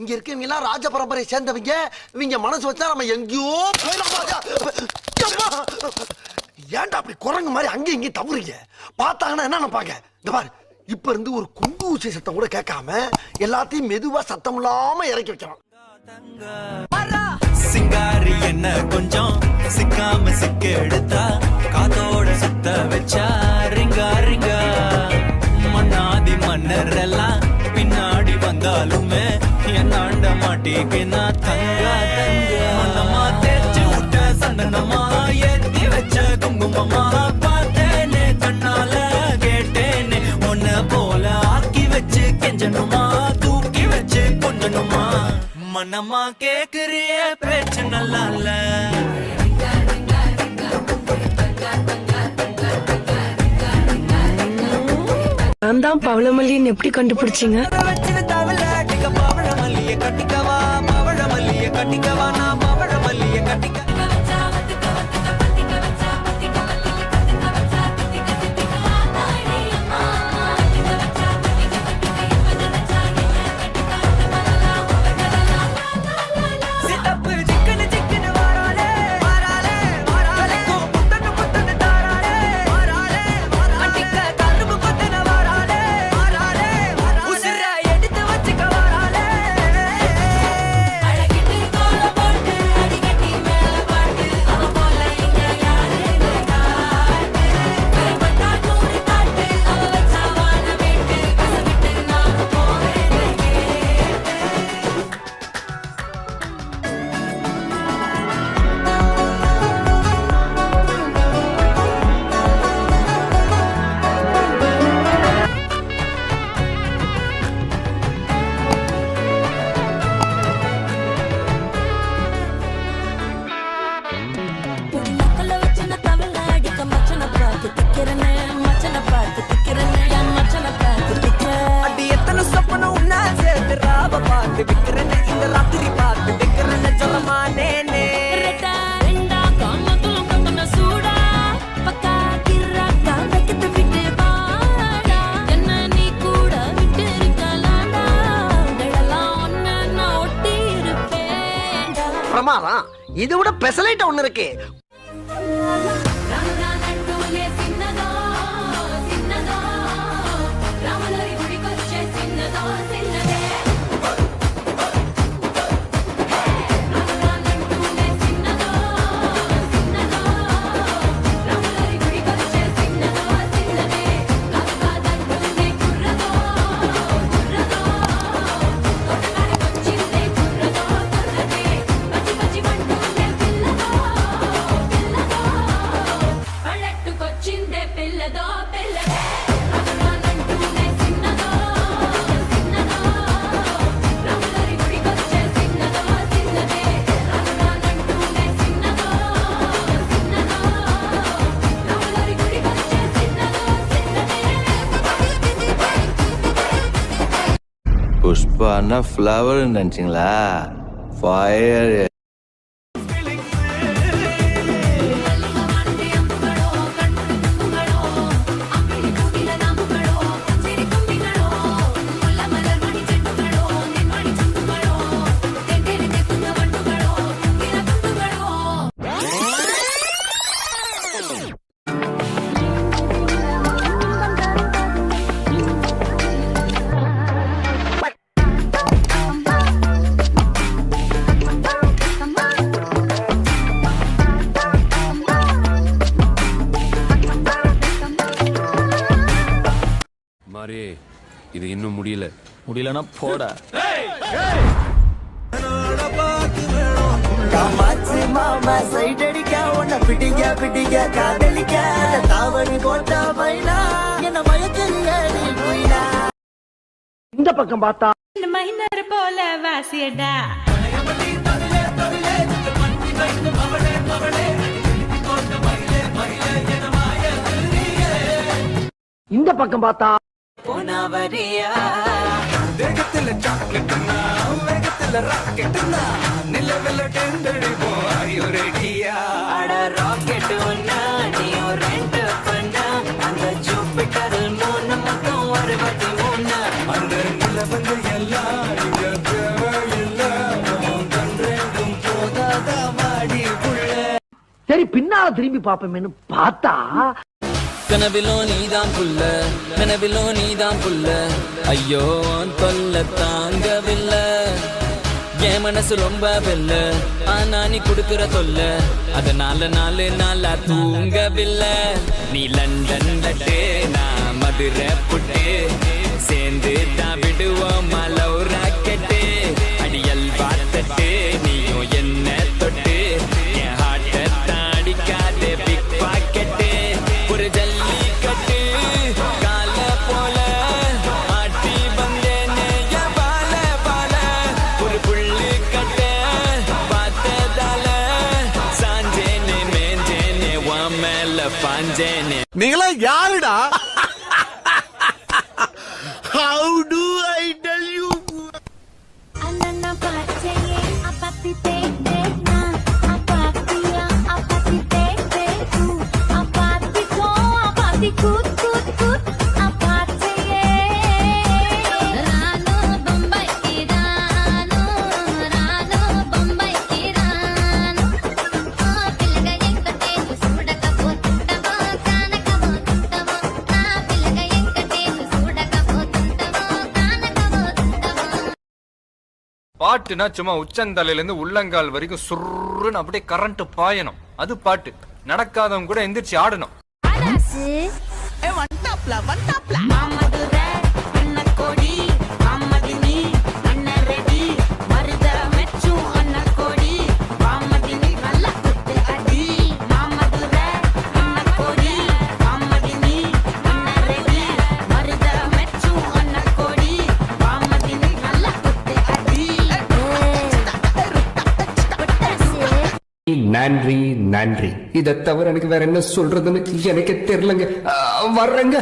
இங்க இருக்கவங்க எல்லாம் ராஜ பரம்பரையை சேர்ந்தவங்க. இவங்க மனசு வச்சா நம்ம எங்கேயோ போயிடலாம். ஏன்டா அப்படி குரங்கு மாதிரி அங்கேயும் இங்கேயும் தவறுங்க? பார்த்தாங்கன்னா என்ன நினைப்பாங்க? இந்த பாரு, இப்ப இருந்து ஒரு குண்டு ஊசி சத்தம் கூட கேட்காம எல்லாத்தையும் மெதுவா சத்தம் இல்லாம இறக்கி வைக்கலாம். சிங்காரி என்ன கொஞ்சம் சிக்காம சிக்க எடுத்தா காதோட சுத்த வச்சா ரிங்கா ரிங்கா. மன்னாதி மன்னர் எல்லாம் பின்னாடி வந்தாலுமே என்னாண்ட மாட்டேன்னா தங்கா தங்கா. மன்னமா தேய்ச்சி விட்ட சந்தனமா ஏத்தி வச்ச குங்குமமா பார்த்தேனே கண்ணால கேட்டேனே உன்ன போல ஆக்கி வச்சு கெஞ்சனுமா தூக்கி வச்சு கொஞ்சனுமா. மனமா கேக்குறிய பேச்சு நல்லா இல்ல. நான் தான் பவளமல்லின்னு எப்படி கண்டுபிடிச்சீங்க? பவழமல்லிய கட்டிக்கவா பவழமல்லிய கட்டிக்கவா நான் பவழமல்லிய கட்டிக்க. பிரமாதம். இதை விட பெசலைட் ஒண்ணு இருக்கு. புஷ்பானா ஃப்ளவர் நினைச்சிங்களா? ஃபயர். மாறி, இது இன்னும் முடியலன்னா போடா. மாமா சைட் அடிக்க உன்னை பிடிக்க பிடிக்க காதலிக்க தாவணி போட்ட பைலா என்ன மயக்கறியா. இந்த பக்கம் பார்த்தா மைனர் போல வாசியடா. இந்த பக்கம் பார்த்தா போனவரியா வேகத்துல சாக்லேட்னா வேகத்துல ராக்கெட்னா நிலவெல்ல டெண்டடி போய் ரெடியா. அட ராக்கெட் ஒன்னா நீ ரெண்டு பண்ணா அந்த ஜூபிட்டர் மூணு மொத்தம் 63 அந்த நிலவங்க எல்லாம் இங்க தேவை. சரி பின்னால திரும்பி பாப்போமேன்னு பார்த்தா கனவிலோ நீதான் புல்ல கனவிலோ நீதான் புல்ல ஐயோ தொல்ல தாங்கவில்லை என் மனசு ரொம்ப வெல்ல ஆனா நீ குடுக்கிற தொல்ல அதனால நாளா தூங்கவில்லை நீ லண்டன் லட்டு நான் மதுரை புட்டு சேர்ந்து தான் விடுவோம் லவ் ராக்கெட்டு அடியல் பார்த்தட்டு நீயும் என்ன தொட்டு என் ஹார்ட்டை தாடிக்காதே பிக் பாக்கெட்டு ஒரு ஜல்லிக்கட்டு கால போல ஆட்டி வந்தேனே என் பால பால ஒரு புள்ளி கட்ட பார்த்ததால சாஞ்சேனே மேஞ்சேனே உன் மேல பாஞ்சேனே நீங்களா யாருடா how do I tell you அண்ணா பாச்சையே அப்பத்தி தேடே நான் அப்பாத்தியா அப்பத்தி தேடே தூ அப்பத்தி கூத் கூத் கூத் அப்பாச்சையே ரானோ பம்பை கிரானோ ரானோ பம்பை கிரானோ పిల్లగా ఎంకటేసు చూడకపోతుంటవో కానకపోతుంటవో నా పిల్లగా ఎంకటేసు చూడకపోతుంటవో కానకపోతుంటవో பாட்டுனா சும்மா உச்சந்தலையில இருந்து உள்ளங்கால் வரைக்கும் சுருன்னு அப்படியே கரண்ட் பாயணும் அது பாட்டு நடக்காதவங்க கூட எந்திரிச்சு ஆடணும் மாமதுரை அன்னக்கோடி மாமதினி அன்னரெடி மருத மெச்சும் அன்னக்கோடி மாமதினி நல்ல குத்து அடி மாமதுரை அன்னக்கோடி மாமதினி அன்னரெடி மருத மெச்சும் அன்னக்கோடி மாமதினி நல்ல குத்து அடி நன்றி நன்றி இதை தவிர எனக்கு வேற என்ன சொல்றதுன்னு எனக்கு தெரியலங்க வர்றேங்க